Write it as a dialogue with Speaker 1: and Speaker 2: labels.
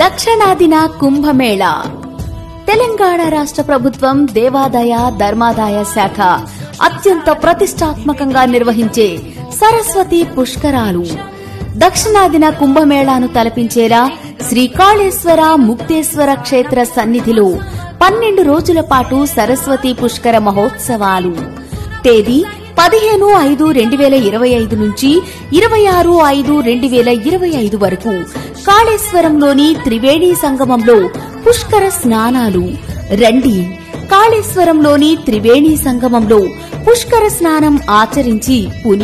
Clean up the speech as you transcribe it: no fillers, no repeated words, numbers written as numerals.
Speaker 1: దక్షిణాదిన కుంభమేళా. తెలంగాణ రాష్ట్ర ప్రభుత్వం దేవాదాయ ధర్మాదాయ శాఖ అత్యంత ప్రతిష్టాత్మకంగా నిర్వహించే సరస్వతి పుష్కరాలు. దక్షిణాదిన కుంభమేళాను తలపించేలా శ్రీకాళేశ్వర ముక్తేశ్వర క్షేత్ర సన్నిధిలో 12 రోజుల పాటు సరస్వతి పుష్కర మహోత్సవాలు. తేదీ 15/5/2025 నుంచి 26/5/2025 వరకు కాళేశ్వరంలోని త్రివేణి సంగమంలో పుష్కర స్నానాలు. రండి, కాళేశ్వరంలోని త్రివేణి సంగమంలో పుష్కర స్నానం ఆచరించి పుని